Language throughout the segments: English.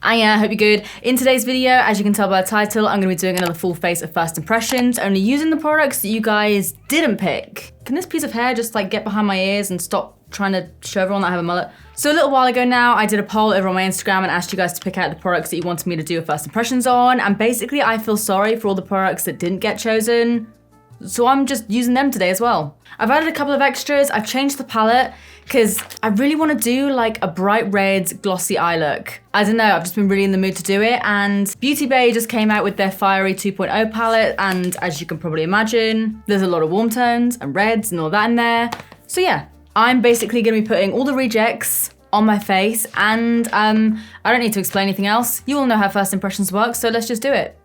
I hope you're good. In today's video, as you can tell by the title, I'm going to be doing another full face of first impressions, only using the products that you guys didn't pick. Can this piece of hair just like get behind my ears and stop trying to show everyone that I have a mullet? So a little while ago now, I did a poll over on my Instagram and asked you guys to pick out the products that you wanted me to do a first impressions on, and basically I feel sorry for all the products that didn't get chosen, so I'm just using them today as well. I've added a couple of extras, I've changed the palette, because I really want to do like a bright red glossy eye look. I don't know, I've just been really in the mood to do it, and Beauty Bay just came out with their Fiery 2.0 palette, and as you can probably imagine, there's a lot of warm tones and reds and all that in there. So yeah, I'm basically going to be putting all the rejects on my face, and I don't need to explain anything else. You all know how first impressions work, so let's just do it.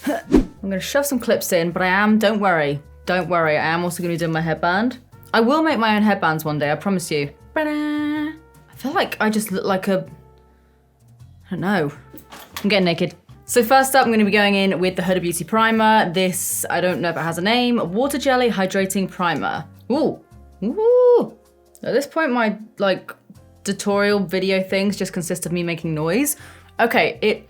I'm going to shove some clips in, but don't worry, I am also going to be doing my headband. I will make my own headbands one day, I promise you. I feel like I just look like I don't know. I'm getting naked. So first up, I'm going to be going in with the Huda Beauty Primer. This, I don't know if it has a name, Water Jelly Hydrating Primer. Ooh. At this point, my like tutorial video things just consist of me making noise. Okay,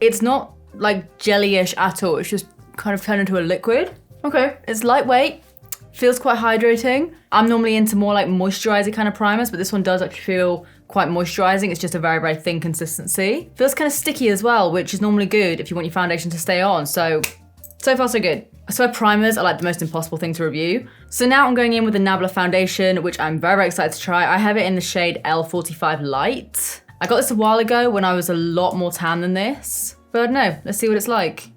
it's not like jelly-ish at all. It's just kind of turned into a liquid. Okay, it's lightweight, feels quite hydrating. I'm normally into more like moisturizer kind of primers, but this one does actually feel quite moisturizing. It's just a very, very thin consistency. Feels kind of sticky as well, which is normally good if you want your foundation to stay on. So far so good. I swear primers are like the most impossible thing to review. So now I'm going in with the Nabla Foundation, which I'm very, very excited to try. I have it in the shade L45 Light. I got this a while ago when I was a lot more tan than this, but I don't know, let's see what it's like.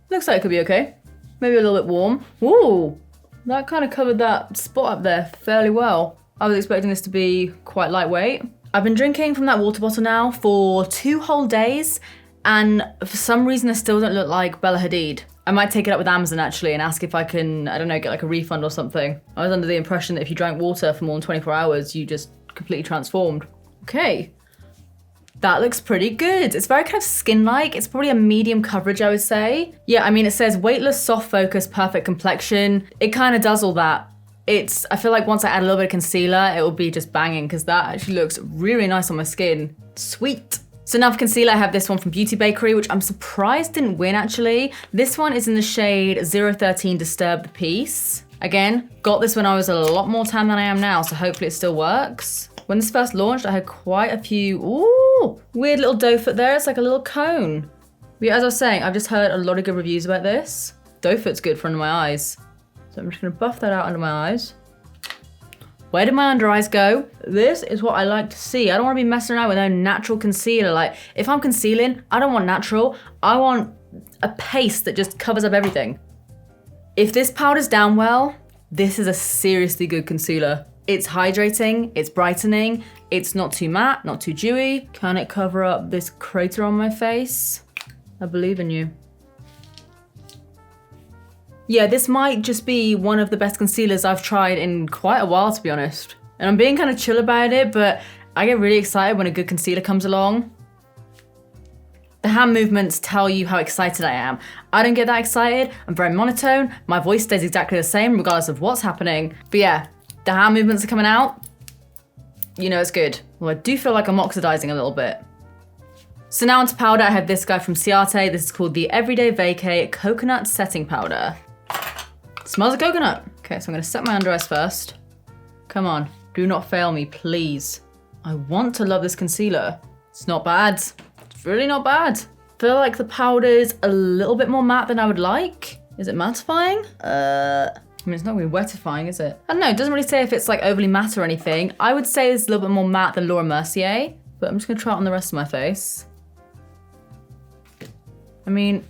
Looks like it could be okay. Maybe a little bit warm. Ooh, that kind of covered that spot up there fairly well. I was expecting this to be quite lightweight. I've been drinking from that water bottle now for 2 whole days, and for some reason I still don't look like Bella Hadid. I might take it up with Amazon actually and ask if I can, I don't know, get like a refund or something. I was under the impression that if you drank water for more than 24 hours, you just completely transformed. Okay, that looks pretty good. It's very kind of skin-like. It's probably a medium coverage, I would say. Yeah, I mean, it says weightless, soft focus, perfect complexion. It kind of does all that. I feel like once I add a little bit of concealer, it will be just banging because that actually looks really, really nice on my skin. Sweet. So now for concealer, I have this one from Beauty Bakerie, which I'm surprised didn't win actually. This one is in the shade 013 Disturb the Peace. Again, got this when I was a lot more tan than I am now, so hopefully it still works. When this first launched, I had quite a few, ooh, weird little doe foot there. It's like a little cone. But yeah, as I was saying, I've just heard a lot of good reviews about this. Doe foot's good for under my eyes. So I'm just gonna buff that out under my eyes. Where did my under eyes go? This is what I like to see. I don't wanna be messing around with no natural concealer. Like, if I'm concealing, I don't want natural. I want a paste that just covers up everything. If this powders down well, this is a seriously good concealer. It's hydrating, it's brightening, it's not too matte, not too dewy. Can it cover up this crater on my face? I believe in you. Yeah, this might just be one of the best concealers I've tried in quite a while, to be honest. And I'm being kind of chill about it, but I get really excited when a good concealer comes along. The hand movements tell you how excited I am. I don't get that excited, I'm very monotone, my voice stays exactly the same regardless of what's happening. But yeah, the hand movements are coming out, you know it's good. Well, I do feel like I'm oxidizing a little bit. So now onto powder, I have this guy from Ciate. This is called the Everyday Vacay Coconut Setting Powder. Smells like coconut. Okay, so I'm gonna set my under eyes first. Come on, do not fail me, please. I want to love this concealer. It's not bad. It's really not bad. I feel like the powder's a little bit more matte than I would like. Is it mattifying? I mean, it's not really wettifying, is it? I don't know, it doesn't really say if it's like overly matte or anything. I would say it's a little bit more matte than Laura Mercier, but I'm just gonna try it on the rest of my face. I mean,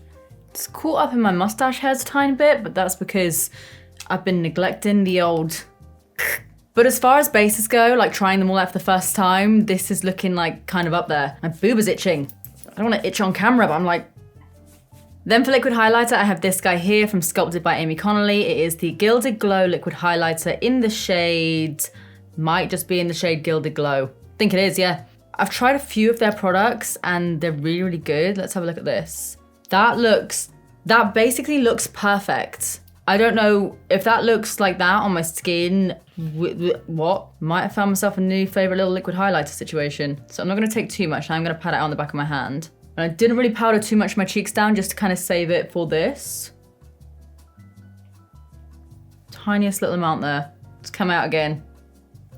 it's caught up in my mustache hairs a tiny bit, but that's because I've been neglecting the old. But as far as bases go, like trying them all out for the first time, this is looking like kind of up there. My boob is itching. I don't want to itch on camera, but I'm like. Then for liquid highlighter, I have this guy here from Sculpted by Aimee. It is the Gilded Glow liquid highlighter in the shade, might just be in the shade Gilded Glow. I think it is, yeah. I've tried a few of their products and they're really, really good. Let's have a look at this. That basically looks perfect. I don't know if that looks like that on my skin. What? Might have found myself a new favorite little liquid highlighter situation. So I'm not gonna take too much. I'm gonna pat it on the back of my hand. And I didn't really powder too much of my cheeks down just to kind of save it for this. Tiniest little amount there. It's come out again.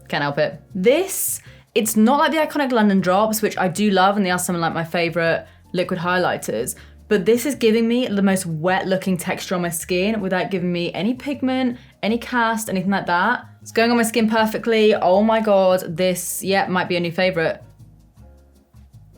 Can't help it. This, it's not like the iconic London drops, which I do love, and they are some of like my favorite liquid highlighters. But this is giving me the most wet looking texture on my skin without giving me any pigment, any cast, anything like that. It's going on my skin perfectly. Oh my God, this, yeah, might be a new favorite.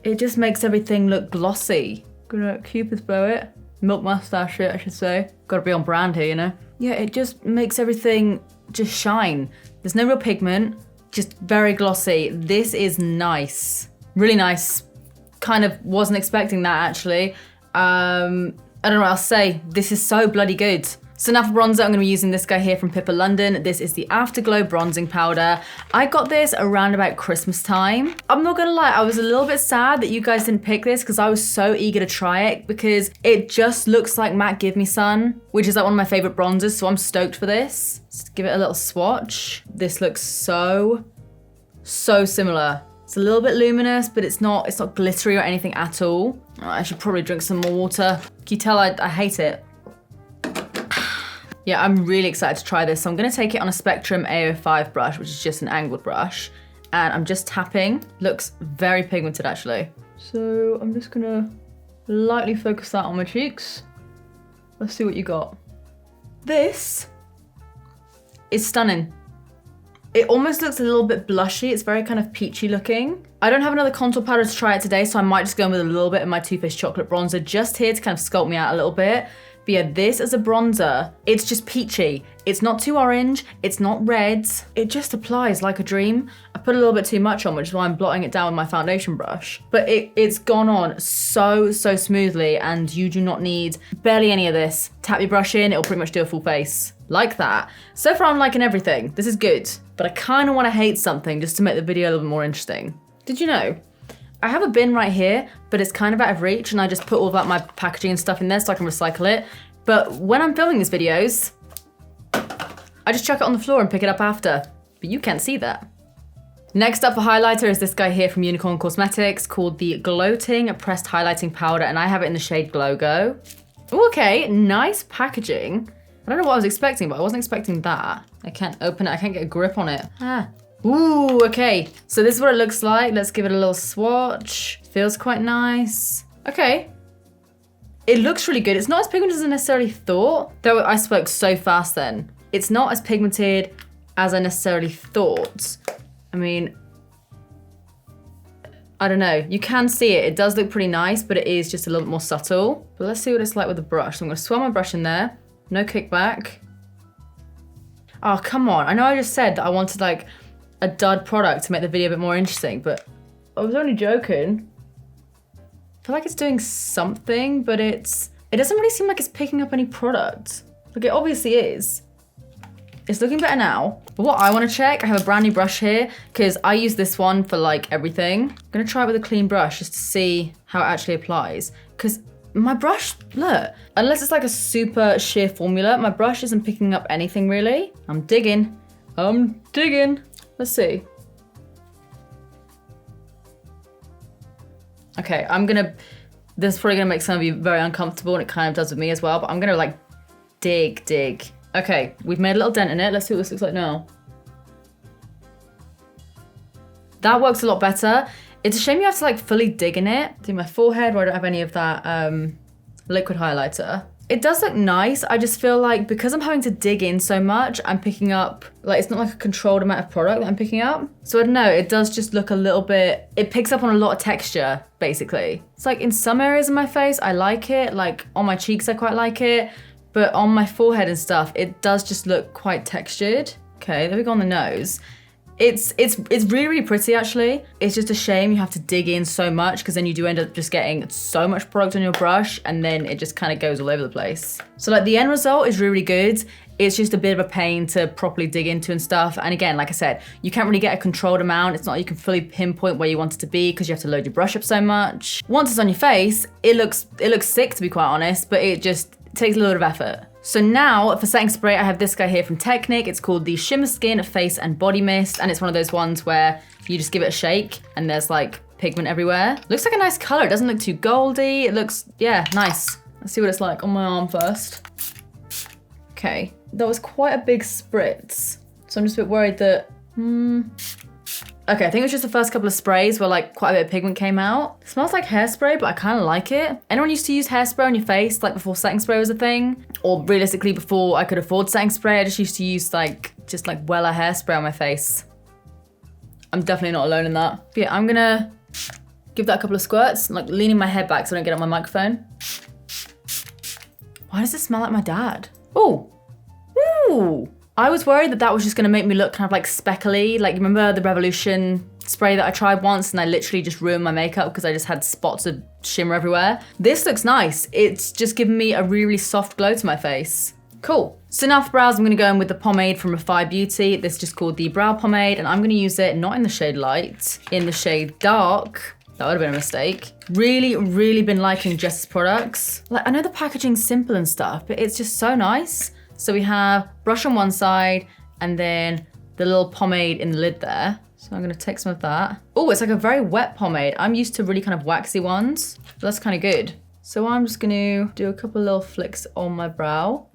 It just makes everything look glossy. Gonna Cupid's bow it. Milk mustache it, I should say. Gotta be on brand here, you know? Yeah, it just makes everything just shine. There's no real pigment, just very glossy. This is nice. Really nice. Kind of wasn't expecting that actually. I don't know what else to say. This is so bloody good. So now for bronzer, I'm gonna be using this guy here from Pippa London. This is the Afterglow bronzing powder. I got this around about Christmas time. I'm not gonna lie, I was a little bit sad that you guys didn't pick this because I was so eager to try it because it just looks like Matte Give Me Sun, which is like one of my favorite bronzers, so I'm stoked for this. Let's give it a little swatch. This looks so similar. It's a little bit luminous, but it's not glittery or anything at all. Oh, I should probably drink some more water. Can you tell I hate it? Yeah, I'm really excited to try this. So I'm gonna take it on a Spectrum A05 brush, which is just an angled brush. And I'm just tapping. Looks very pigmented actually. So I'm just gonna lightly focus that on my cheeks. Let's see what you got. This is stunning. It almost looks a little bit blushy. It's very kind of peachy looking. I don't have another contour powder to try it today, so I might just go in with a little bit of my Too Faced Chocolate Bronzer just here to kind of sculpt me out a little bit. But yeah, this as a bronzer, it's just peachy. It's not too orange, it's not red. It just applies like a dream. I put a little bit too much on, which is why I'm blotting it down with my foundation brush. But it's gone on so smoothly, and you do not need barely any of this. Tap your brush in, it'll pretty much do a full face. Like that. So far I'm liking everything. This is good. But I kind of want to hate something just to make the video a little bit more interesting. Did you know? I have a bin right here, but it's kind of out of reach, and I just put all of my packaging and stuff in there so I can recycle it. But when I'm filming these videos, I just chuck it on the floor and pick it up after. But you can't see that. Next up for highlighter is this guy here from Unicorn Cosmetics called the Glow Ting Pressed Highlighting Powder, and I have it in the shade Glow Go. Ooh, okay, nice packaging. I don't know what I was expecting, but I wasn't expecting that. I can't open it, I can't get a grip on it. Ooh, okay. So this is what it looks like. Let's give it a little swatch. Feels quite nice. Okay. It looks really good. It's not as pigmented as I necessarily thought, though I spoke so fast then. It's not as pigmented as I necessarily thought. I mean, I don't know. You can see it. It does look pretty nice, but it is just a little bit more subtle. But let's see what it's like with the brush. So I'm gonna swirl my brush in there. No kickback. Oh, come on. I know I just said that I wanted like a dud product to make the video a bit more interesting, but I was only joking. I feel like it's doing something, but it doesn't really seem like it's picking up any product. Like it obviously is. It's looking better now. But what I want to check, I have a brand new brush here because I use this one for like everything. I'm gonna try it with a clean brush just to see how it actually applies. Because my brush, look, unless it's like a super sheer formula, my brush isn't picking up anything really. I'm digging. Let's see. Okay, this is probably gonna make some of you very uncomfortable, and it kind of does with me as well, but I'm gonna like dig. Okay, we've made a little dent in it. Let's see what this looks like now. That works a lot better. It's a shame you have to like fully dig in it. Do my forehead where I don't have any of that liquid highlighter. It does look nice. I just feel like because I'm having to dig in so much, I'm picking up, like it's not like a controlled amount of product that I'm picking up. So I don't know, it does just look a little bit, it picks up on a lot of texture, basically. It's like in some areas of my face, I like it. Like on my cheeks, I quite like it. But on my forehead and stuff, it does just look quite textured. Okay, there we go on the nose. It's really pretty actually. It's just a shame you have to dig in so much because then you do end up just getting so much product on your brush and then it just kind of goes all over the place. So like the end result is really good. It's just a bit of a pain to properly dig into and stuff. And again, like I said, you can't really get a controlled amount. It's not like you can fully pinpoint where you want it to be because you have to load your brush up so much. Once it's on your face, it looks sick to be quite honest, but it takes a little bit of effort. So now for setting spray, I have this guy here from Technic. It's called the Shimmer Skin Face and Body Mist. And it's one of those ones where you just give it a shake and there's like pigment everywhere. Looks like a nice color. It doesn't look too goldy. It looks, yeah, nice. Let's see what it's like on my arm first. Okay, that was quite a big spritz. So I'm just a bit worried that, Okay, I think it was just the first couple of sprays where like quite a bit of pigment came out. It smells like hairspray, but I kind of like it. Anyone used to use hairspray on your face like before setting spray was a thing? Or realistically before I could afford setting spray, I just used to use just Wella hairspray on my face. I'm definitely not alone in that. But yeah, I'm gonna give that a couple of squirts, like leaning my head back so I don't get on my microphone. Why does it smell like my dad? Oh, ooh. I was worried that was just gonna make me look kind of like speckly. Like, you remember the Revolution spray that I tried once and I literally just ruined my makeup because I just had spots of shimmer everywhere? This looks nice. It's just giving me a really soft glow to my face. Cool. So now for brows, I'm gonna go in with the pomade from Refy Beauty. This is just called the Brow Pomade, and I'm gonna use it not in the shade light, in the shade dark. That would have been a mistake. Really, really been liking Jess's products. Like, I know the packaging's simple and stuff, but it's just so nice. So we have brush on one side and then the little pomade in the lid there. So I'm gonna take some of that. Oh, it's like a very wet pomade. I'm used to really kind of waxy ones. So that's kind of good. So I'm just gonna do a couple little flicks on my brow.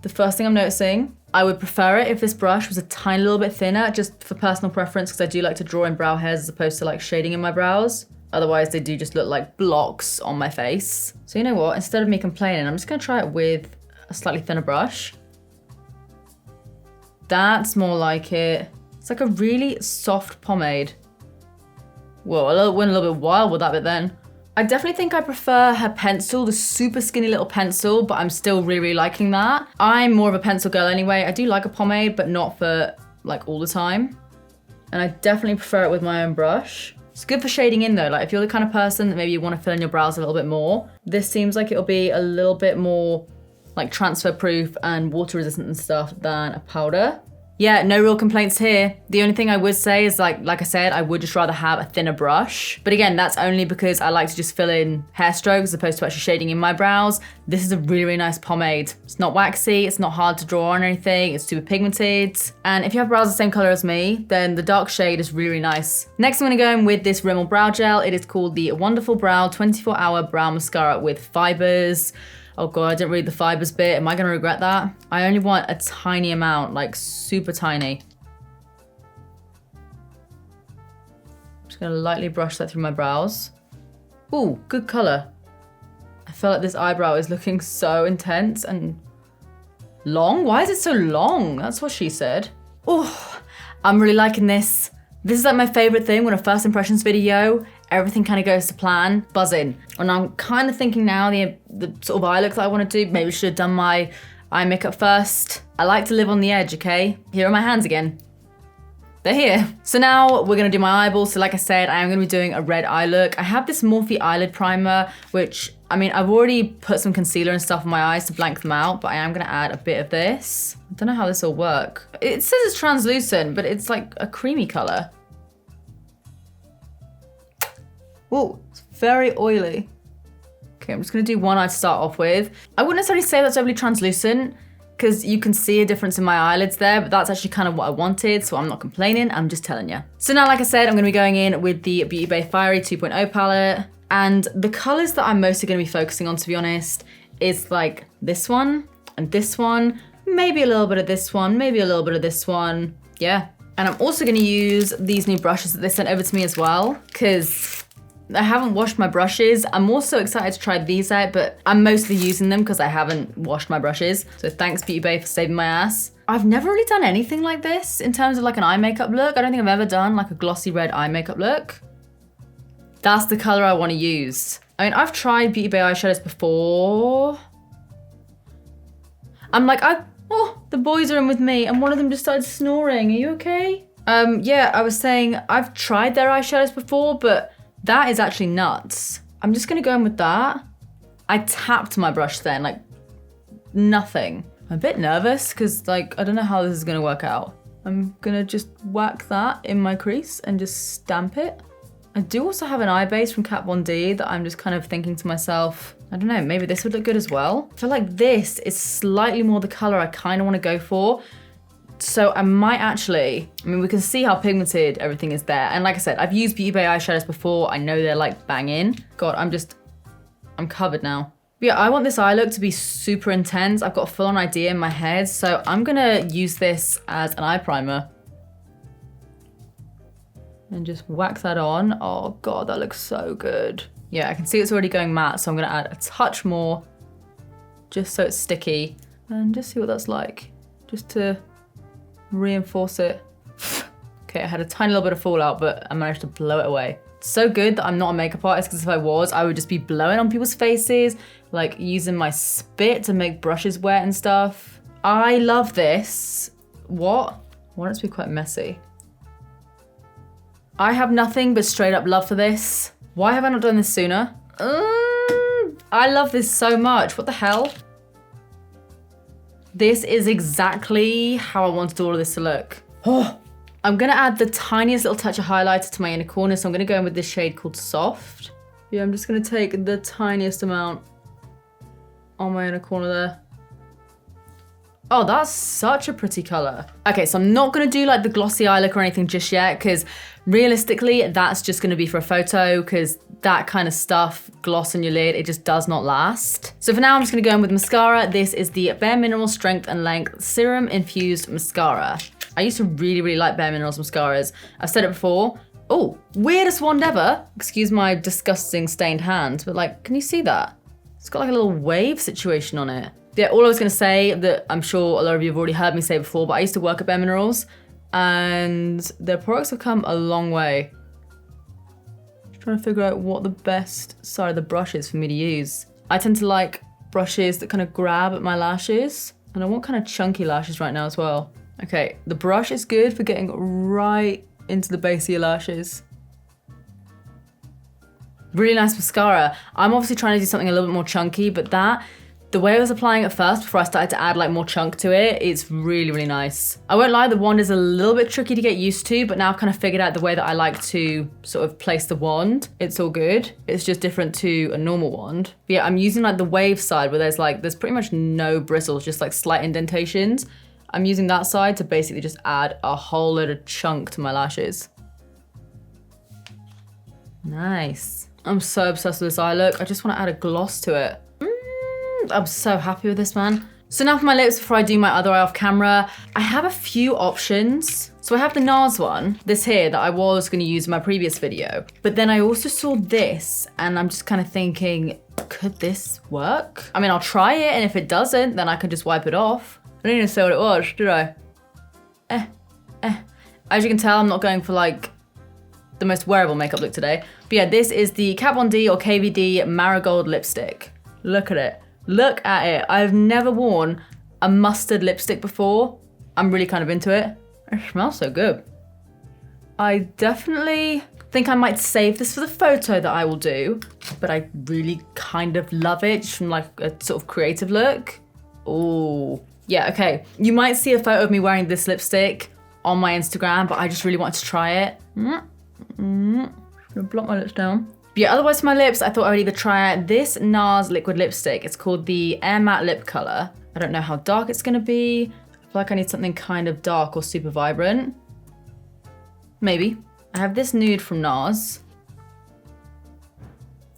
The first thing I'm noticing, I would prefer it if this brush was a tiny little bit thinner, just for personal preference, because I do like to draw in brow hairs as opposed to like shading in my brows. Otherwise they do just look like blocks on my face. So you know what, instead of me complaining, I'm just gonna try it with a slightly thinner brush. That's more like it. It's like a really soft pomade. Whoa, I went a little bit wild with that bit then. I definitely think I prefer her pencil, the super skinny little pencil, but I'm still really, really liking that. I'm more of a pencil girl anyway. I do like a pomade, but not for like all the time. And I definitely prefer it with my own brush. It's good for shading in though. Like, if you're the kind of person that maybe you want to fill in your brows a little bit more, this seems like it'll be a little bit more like transfer proof and water resistant and stuff than a powder. Yeah, no real complaints here. The only thing I would say is like I said, I would just rather have a thinner brush. But again, that's only because I like to just fill in hair strokes as opposed to actually shading in my brows. This is a really, really nice pomade. It's not waxy, it's not hard to draw on or anything, it's super pigmented. And if you have brows the same color as me, then the dark shade is really, really nice. Next, I'm gonna go in with this Rimmel brow gel. It is called the Wonderful Brow 24-Hour Brow Mascara with Fibers. Oh God, I didn't read the fibers bit. Am I gonna regret that? I only want a tiny amount, like super tiny. I'm just gonna lightly brush that through my brows. Ooh, good color. I feel like this eyebrow is looking so intense and long. Why is it so long? That's what she said. Oh, I'm really liking this. This is like my favorite thing when a first impressions video, everything kind of goes to plan, buzzing. And I'm kind of thinking now the sort of eye look that I want to do, maybe should have done my eye makeup first. I like to live on the edge, okay? Here are my hands again. They're here. So now we're gonna do my eyeballs. So like I said, I am gonna be doing a red eye look. I have this Morphe Eyelid Primer, which, I mean, I've already put some concealer and stuff on my eyes to blank them out, but I am gonna add a bit of this. I don't know how this will work. It says it's translucent, but it's like a creamy color. Oh, it's very oily. Okay, I'm just gonna do one eye to start off with. I wouldn't necessarily say that's overly translucent because you can see a difference in my eyelids there, but that's actually kind of what I wanted, so I'm not complaining, I'm just telling you. So now, like I said, I'm gonna be going in with the Beauty Bay Fiery 2.0 palette, and the colors that I'm mostly gonna be focusing on, to be honest, is like this one and this one, maybe a little bit of this one, maybe a little bit of this one, yeah. And I'm also gonna use these new brushes that they sent over to me as well, because I haven't washed my brushes. I'm also excited to try these out, but I'm mostly using them because I haven't washed my brushes. So thanks Beauty Bay for saving my ass. I've never really done anything like this in terms of like an eye makeup look. I don't think I've ever done like a glossy red eye makeup look. That's the color I want to use. I mean, I've tried Beauty Bay eyeshadows before. I'm like, oh, the boys are in with me and one of them just started snoring. Are you okay? Yeah, I was saying I've tried their eyeshadows before, but that is actually nuts. I'm just gonna go in with that. I tapped my brush then, like nothing. I'm a bit nervous because like, I don't know how this is gonna work out. I'm gonna just whack that in my crease and just stamp it. I do also have an eye base from Kat Von D that I'm just kind of thinking to myself, I don't know, maybe this would look good as well. I feel like this is slightly more the color I kind of want to go for. So I might actually, I mean, we can see how pigmented everything is there. And like I said, I've used Beauty Bay eyeshadows before. I know they're like banging. God, I'm covered now. But yeah, I want this eye look to be super intense. I've got a full-on idea in my head. So I'm gonna use this as an eye primer. And just whack that on. Oh God, that looks so good. Yeah, I can see it's already going matte, so I'm gonna add a touch more just so it's sticky and just see what that's like, just to reinforce it. Okay, I had a tiny little bit of fallout, but I managed to blow it away. It's so good that I'm not a makeup artist, because if I was, I would just be blowing on people's faces, like using my spit to make brushes wet and stuff. I love this. What? I want it to be quite messy. I have nothing but straight up love for this. Why have I not done this sooner? I love this so much. What the hell? This is exactly how I wanted all of this to look. Oh, I'm gonna add the tiniest little touch of highlighter to my inner corner, so I'm gonna go in with this shade called Soft. Yeah, I'm just gonna take the tiniest amount on my inner corner there. Oh, that's such a pretty color. Okay, so I'm not gonna do like the glossy eye look or anything just yet, because realistically, that's just gonna be for a photo, because that kind of stuff, gloss on your lid, it just does not last. So for now, I'm just gonna go in with mascara. This is the Bareminerals Strength and Length Serum Infused Mascara. I used to really, really like Bareminerals mascaras. I've said it before. Oh, weirdest wand ever. Excuse my disgusting stained hand, but like, can you see that? It's got like a little wave situation on it. Yeah, all I was gonna say that I'm sure a lot of you have already heard me say before, but I used to work at Bareminerals and their products have come a long way. Just trying to figure out what the best side of the brush is for me to use. I tend to like brushes that kind of grab at my lashes, and I want kind of chunky lashes right now as well. Okay, the brush is good for getting right into the base of your lashes. Really nice mascara. I'm obviously trying to do something a little bit more chunky, but the way I was applying it first before I started to add like more chunk to it, it's really, really nice. I won't lie, the wand is a little bit tricky to get used to, but now I've kind of figured out the way that I like to sort of place the wand. It's all good. It's just different to a normal wand. But yeah, I'm using like the wave side where there's pretty much no bristles, just like slight indentations. I'm using that side to basically just add a whole load of chunk to my lashes. Nice. I'm so obsessed with this eye look. I just want to add a gloss to it. I'm so happy with this, man. So now for my lips, before I do my other eye off camera, I have a few options. So I have the NARS one, this here, that I was gonna use in my previous video. But then I also saw this, and I'm just kind of thinking, could this work? I mean, I'll try it, and if it doesn't, then I can just wipe it off. I didn't even say what it was, did I? As you can tell, I'm not going for like the most wearable makeup look today. But yeah, this is the Kat Von D or KVD Marigold lipstick. Look at it. Look at it. I've never worn a mustard lipstick before. I'm really kind of into it. It smells so good. I definitely think I might save this for the photo that I will do, but I really kind of love it just from like a sort of creative look. Oh, yeah, okay. You might see a photo of me wearing this lipstick on my Instagram, but I just really wanted to try it. I'm gonna blot my lips down. But yeah, otherwise for my lips, I thought I would either try out this NARS liquid lipstick. It's called the Air Matte Lip Color. I don't know how dark it's gonna be. I feel like I need something kind of dark or super vibrant. Maybe. I have this nude from NARS.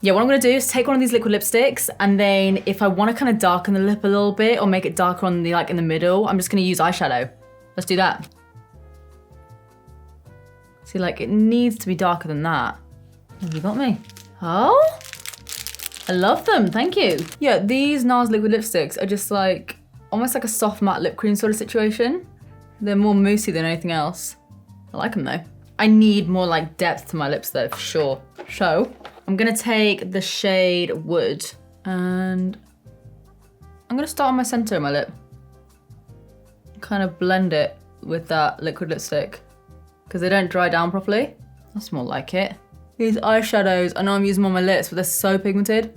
Yeah, what I'm gonna do is take one of these liquid lipsticks, and then if I wanna kind of darken the lip a little bit or make it darker on the like in the middle, I'm just gonna use eyeshadow. Let's do that. See, like it needs to be darker than that. Have you got me? Oh, I love them, thank you. Yeah, these NARS liquid lipsticks are just like, almost like a soft matte lip cream sort of situation. They're more moussey than anything else. I like them though. I need more like depth to my lips though, for sure. So, I'm gonna take the shade Wood, and I'm gonna start on my center of my lip. Kind of blend it with that liquid lipstick, because they don't dry down properly. That's more like it. These eyeshadows, I know I'm using them on my lips, but they're so pigmented.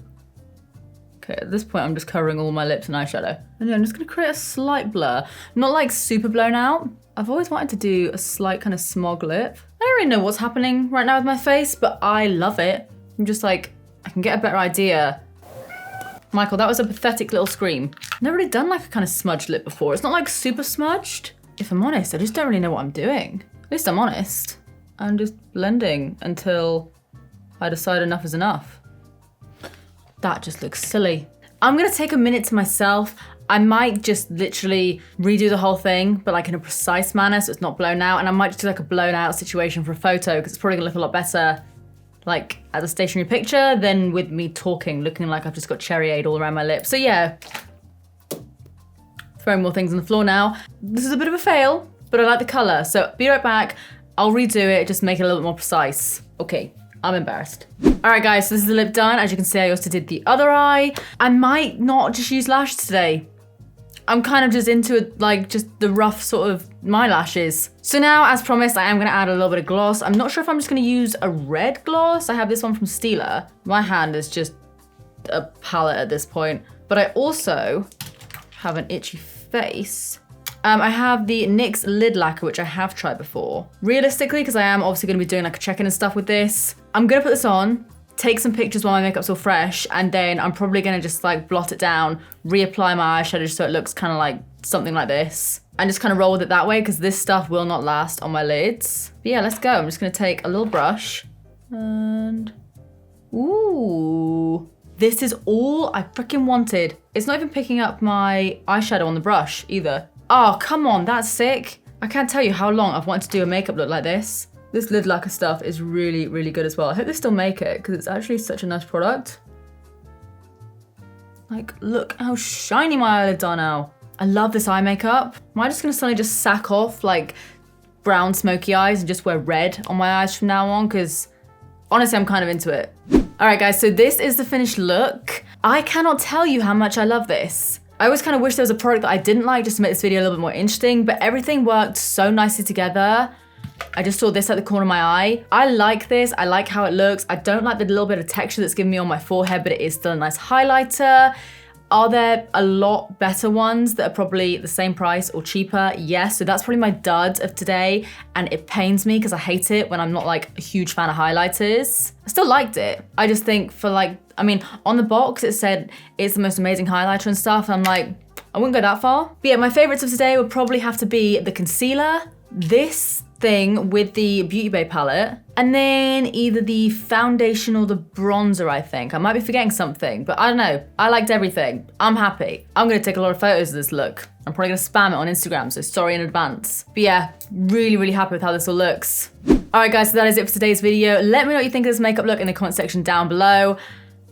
Okay, at this point, I'm just covering all my lips in eyeshadow. And yeah, I'm just gonna create a slight blur. Not like super blown out. I've always wanted to do a slight kind of smog lip. I don't really know what's happening right now with my face, but I love it. I'm just like, I can get a better idea. Michael, that was a pathetic little scream. Never really done like a kind of smudged lip before. It's not like super smudged. If I'm honest, I just don't really know what I'm doing. At least I'm honest. I'm just blending until I decide enough is enough. That just looks silly. I'm gonna take a minute to myself. I might just literally redo the whole thing, but like in a precise manner so it's not blown out. And I might just do like a blown out situation for a photo because it's probably gonna look a lot better like as a stationary picture than with me talking, looking like I've just got cherryade all around my lips. So yeah, throwing more things on the floor now. This is a bit of a fail, but I like the color. So be right back. I'll redo it, just make it a little bit more precise. Okay, I'm embarrassed. All right guys, so this is the lip done. As you can see, I also did the other eye. I might not just use lashes today. I'm kind of just into it, like just the rough sort of my lashes. So now, as promised, I am gonna add a little bit of gloss. I'm not sure if I'm just gonna use a red gloss. I have this one from Stila. My hand is just a palette at this point. But I also have an itchy face. I have the NYX Lid Lacquer, which I have tried before. Realistically, because I am obviously gonna be doing like a check-in and stuff with this, I'm gonna put this on, take some pictures while my makeup's all fresh, and then I'm probably gonna just like blot it down, reapply my eyeshadow so it looks kind of like something like this, and just kind of roll with it that way because this stuff will not last on my lids. But yeah, let's go. I'm just gonna take a little brush and, ooh. This is all I freaking wanted. It's not even picking up my eyeshadow on the brush either. Oh, come on, that's sick. I can't tell you how long I've wanted to do a makeup look like this. This lid lacquer stuff is really, really good as well. I hope they still make it because it's actually such a nice product. Like, look how shiny my eyelids are now. I love this eye makeup. Am I just gonna suddenly just sack off like brown smoky eyes and just wear red on my eyes from now on? Because honestly, I'm kind of into it. All right guys, so this is the finished look. I cannot tell you how much I love this. I always kind of wish there was a product that I didn't like just to make this video a little bit more interesting, but everything worked so nicely together. I just saw this at the corner of my eye. I like this, I like how it looks. I don't like the little bit of texture that's giving me on my forehead, but it is still a nice highlighter. Are there a lot better ones that are probably the same price or cheaper? Yes, so that's probably my dud of today, and it pains me because I hate it when I'm not like a huge fan of highlighters. I still liked it. I just think for like, I mean, on the box it said it's the most amazing highlighter and stuff, and I'm like, I wouldn't go that far. But yeah, my favorites of today would probably have to be the concealer, this thing with the Beauty Bay palette, and then either the foundation or the bronzer, I think. I might be forgetting something, but I don't know. I liked everything. I'm happy. I'm gonna take a lot of photos of this look. I'm probably gonna spam it on Instagram, so sorry in advance. But yeah, really, really happy with how this all looks. All right guys, so that is it for today's video. Let me know what you think of this makeup look in the comment section down below.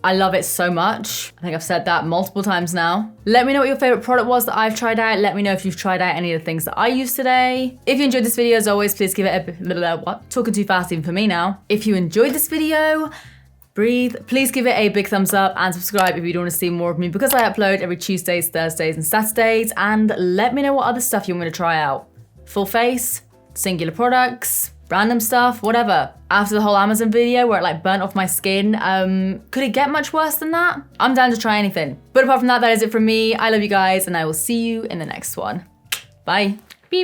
I love it so much. I think I've said that multiple times now. Let me know what your favorite product was that I've tried out. Let me know if you've tried out any of the things that I used today. If you enjoyed this video, as always, please give it a, what? Talking too fast even for me now. If you enjoyed this video, breathe. Please give it a big thumbs up and subscribe if you don't want to see more of me because I upload every Tuesdays, Thursdays, and Saturdays. And let me know what other stuff you want me to try out. Full face, singular products, random stuff, whatever. After the whole Amazon video where it like burnt off my skin, could it get much worse than that? I'm down to try anything. But apart from that, that is it from me. I love you guys and I will see you in the next one. Bye.